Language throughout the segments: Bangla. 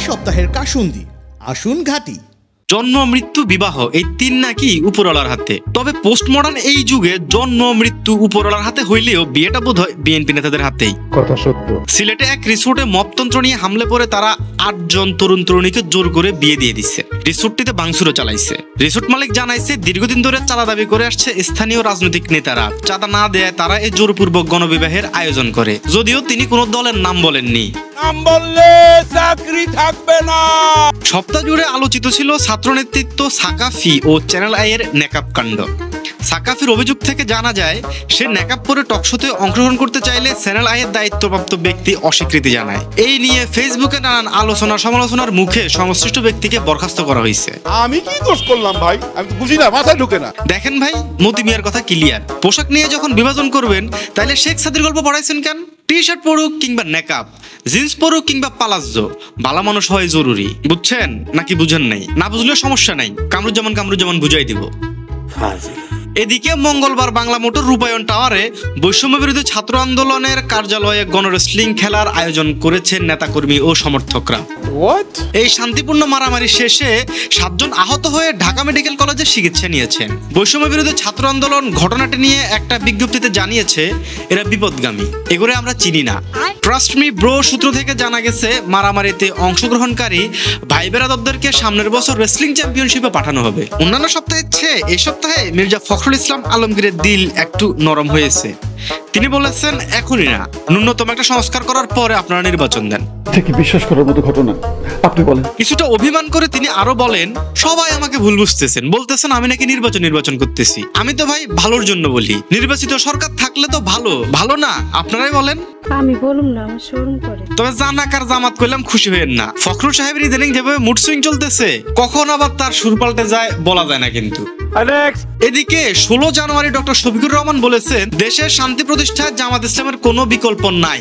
সপ্তাহের কাসুন্দি আসুন ঘাটি। জন্ম মৃত্যু বিবাহ এই তিন নাকি উপরওয়ালার হাতে। তবে পোস্ট মডার্ন এই যুগে জন্ম মৃত্যু উপরওয়ালার হাতে হইলেও বিয়েটা বোধ হয় বিএনপি নেতাদের হাতেই। কথা সত্য। সিলেটে এক রিসোর্টে মপতন্ত্র নিয়ে হামলে পড়ে তারা ৮ জন তরুণ তরুণীকে জোর করে বিয়ে দিয়ে দিচ্ছে। রিসোর্টটিতে ভাঙচুরও চালাইছে। রিসোর্ট মালিক জানাইছে দীর্ঘদিন ধরে চাঁদা দাবি করে আসছে স্থানীয় রাজনৈতিক নেতারা। চাঁদা না দেয় তারা এই জোরপূর্বক গণবিবাহের আয়োজন করে। যদিও তিনি কোনো দলের নাম বলেননি। নাম বললে চাকরি থাকবে না। সপ্তাহ জুড়ে আলোচিত ছিল ছাত্র নেতৃত্ব সাকাফি ও চ্যানেল আই এর নেকাব কাণ্ড। সাকাফির অভিযোগ থেকে জানা যায় সে নেকাব পরে টকশোতে অংশগ্রহণ করতে চাইলে চ্যানেল আই এর দায়িত্বপ্রাপ্ত ব্যক্তি অস্বীকৃতি জানায়। এই নিয়ে ফেসবুকে নানান আলোচনা সমালোচনার মুখে সংশ্লিষ্ট ব্যক্তিকে বরখাস্ত করা হয়েছে। আমি কি দোষ করলাম ভাই? আমি তো বুঝি না, মাথায় ঢোকে না। দেখেন ভাই, মতি মিয়ার কথা ক্লিয়ার। পোশাক নিয়ে যখন বিভাজন করবেন তাহলে শেখ সাদির গল্প পড়াইছেন কেন? টি শার্ট পরুক কিংবা নেকাব, জিন্স পরুক কিংবা পালাজ্জো, ভালো মানুষ হয় জরুরি। বুঝছেন নাকি বুঝেন নাই? না বুঝলেও সমস্যা নাই, কামরুজ্জামান বুঝাই দিব। এদিকে মঙ্গলবার বাংলা মোটর রূপায়ণ টাওয়ারে বৈষম্য বিরোধী ছাত্র আন্দোলনের কার্যালয়ে গণরেসলিং খেলার আয়োজন করেছেন নেতাকর্মী ও সমর্থকরা। এই শান্তিপূর্ণ মারামারি শেষে 7 জন আহত হয়ে ঢাকা মেডিকেল কলেজে চিকিৎসা নিয়েছেন। বৈষম্য বিরোধী ছাত্র আন্দোলন ঘটনাটি নিয়ে একটা বিজ্ঞপ্তিতে জানিয়েছে এরা বিপদগামী, এগুলো আমরা চিনি না। ট্রাস্ট মি ব্রো সূত্র থেকে জানা গেছে মারামারিতে অংশগ্রহণকারী ভাই বেরাদরদেরকে সামনের বছর রেসলিং চ্যাম্পিয়নশিপে পাঠানো হবে। অন্যান্য সপ্তাহের চেয়ে এই সপ্তাহে মির্জা ফখরুল ইসলাম আলমগীরের দিল একটু নরম হয়েছে। তিনি বলেছেন এখনই না, ন্যূনতম একটা সংস্কার করার পরে আপনারা নির্বাচন দেন। বিশ্বাস করার মতো ঘটনা, আপনি বলেন। কিছুটা অভিমান করে তিনি আরো বলেন, সবাই আমাকে ভুল বুঝতেছেন, বলতেছেন আমি নাকি নির্বাচন করতেছি। আমি তো ভাই ভালোর জন্য বলি। নির্বাচিত সরকার থাকলে তো ভালো না? আপনারাই বলেন। আমি বলুম না, আমার শরম করে। তবে জানাকার জামাত কইলাম খুশি হইেন না। ফখরুল সাহেবের ইদানিং যেভাবে মুড সুইং চলতেছে, কখন আবার তার সুর পাল্টে যায় বলা যায় না কিন্তু। এদিকে 16 জানুয়ারি ডক্টর শফিকুর রহমান বলেছেন দেশের শান্তি প্রতিষ্ঠায় জামাত ইসলামের কোনো বিকল্প নাই।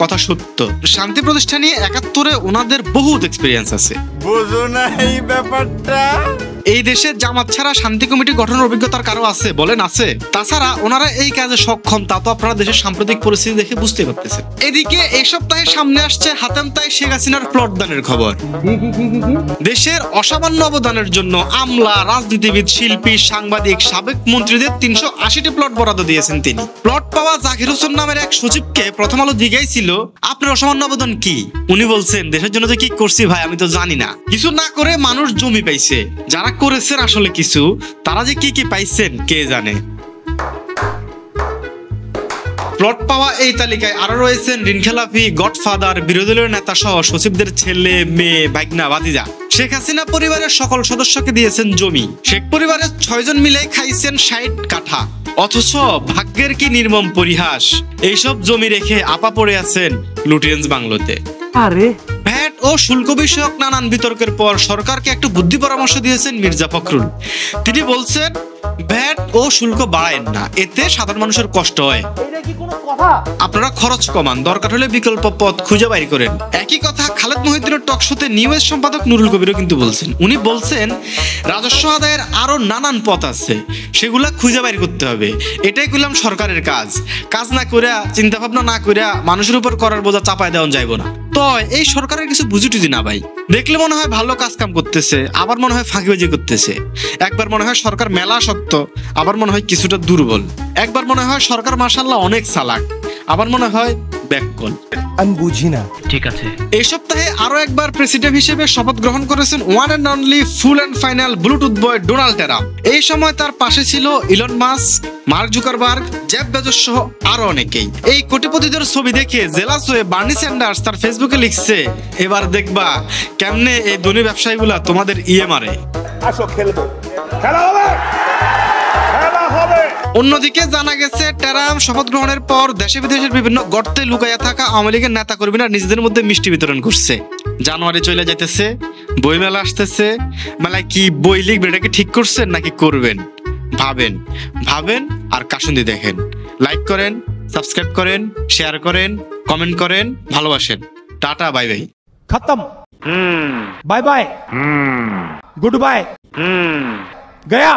কথা সত্য। শান্তি প্রতিষ্ঠা নিয়ে 71-এ ওনাদের বহুত এক্সপিরিয়েন্স আছে। বুঝো না এই ব্যাপারটা? এই দেশে জামাত ছাড়া শান্তি কমিটি গঠনের অভিজ্ঞতার কারো আছে? বলেন আছে? তাছাড়া ওনারা এই কাজে সক্ষম, তা তো আপনারা দেশের সাম্প্রতিক পরিস্থিতি দেখে বুঝতে পারতেছেন। এদিকে এই সপ্তাহে সামনে আসছে হাতেম তাই শেখ হাসিনার প্লট দানের খবর। দেশের অসামান্য অবদানের জন্য আমলা, রাজনীতিবিদ, শিল্পী, সাংবাদিক, সাবেক মন্ত্রীদের 380টি প্লট বরাদ্দ দিয়েছেন তিনি। প্লট পাওয়া জাকির হোসেন নামের এক সচিবকে প্রথম আলো জিজ্ঞাসিল আপনার অসামান্য অবদান কি? উনি বলছেন দেশের জন্য যে কি করছি ভাই আমি তো জানি না। কিছু না করে মানুষ জমি পাইছে, যারা করেছেন আসলে কিছু, তারা যে কি পাইছেন কে জানে। প্লট পাওয়া এই তালিকায় আরো রয়েছেন ঋণখেলাপি, গডফাদার, বিরোধী দলের নেতা সহ সচিবদের ছেলে, মেয়ে, ভাগনা, ভাতিজা। শেখ হাসিনা পরিবারের সকল সদস্যকে দিয়েছেন জমি। শেখ পরিবারের 6 জন মিলে খাইছেন 60 কাঠা। অথচ ভাগ্যের কি নির্মম পরিহাস, এইসব জমি রেখে আপা পড়ে আছেন লুটিয়েন্স বাংলোতে। ভ্যাট ও শুল্ক বিষয়ক নানান বিতর্কের পর সরকারকে একটু বুদ্ধি পরামর্শ দিয়েছেন মির্জা ফখরুল। তিনি বলছেন ভ্যাট ও শুল্ক বাড়ায়েন না, এতে সাধারণ মানুষের কষ্ট হয়। আপনারা খরচ কমান, দরকার হলে বিকল্প পথ খুঁজে বাইর করেন। একই কথা খালেদ মহিউদ্দিনের টকশোতে নিউজ সম্পাদক নুরুল কবিরও কিন্তু বলছেন। উনি বলছেন রাজস্ব আদায়ের আরো নানান পথ আছে, সেগুলা খুঁজে বাইর করতে হবে। এটাই করলাম সরকারের কাজ না করে, চিন্তা ভাবনা না করে মানুষের উপর করার বোঝা চাপায় দেওয়া যাইব না। তো এই সরকারের কিছু বুঝি না ভাই। দেখলে মনে হয় ভালো কাজ কাম করতেছে, আবার মনে হয় ফাঁকিবাজি করতেছে। একবার মনে হয় সরকার মেলা শক্ত, আবার মনে হয় কিছুটা দুর্বল। একবার মনে হয় সরকার মাশাআল্লাহ অনেক চালাক, আবার মনে হয় ব্যাককল। আমি বুঝি না। ঠিক আছে। এই সপ্তাহে আরো একবার প্রেসিডেন্ট হিসেবে শপথ গ্রহণ করেছেন one and only full and final Bluetooth boy Donald Trump. এই সময় তার পাশে ছিল Elon Musk, Mark Zuckerberg, Jeff Bezos সহ আরো অনেকেই। এই কোটিপতিদের ছবি দেখে জেলাস হয়ে বার্নি স্যান্ডার্স তার ফেসবুকে লিখছে এবার দেখবা কেমনে এই ধনী ব্যবসায়ীগুলা তোমাদের মারে। আসো খেলবো, খেলা হবে। অন্যদিকে জানা গেছে ট্রাম্প শপথ গ্রহণের পর দেশে বিদেশের বিভিন্ন গর্তে লুকাইয়া থাকা আওয়ামী লীগের নেতা কর্মীরা নিজেদের মধ্যে মিষ্টি বিতরণ করছে। জানুয়ারি চলে যাইতেছে, বই মেলা আসতেছে, মেলায় কি বই লিখবেন এটাকে ঠিক করছেন নাকি করবেন? ভাবেন আর কাসুন্দি দেখেন। লাইক করেন, সাবস্ক্রাইব করেন, শেয়ার করেন, কমেন্ট করেন, ভালোবাসেন। Tata, bye bye. खत्म। बाय बाय, गुड बाय, गया।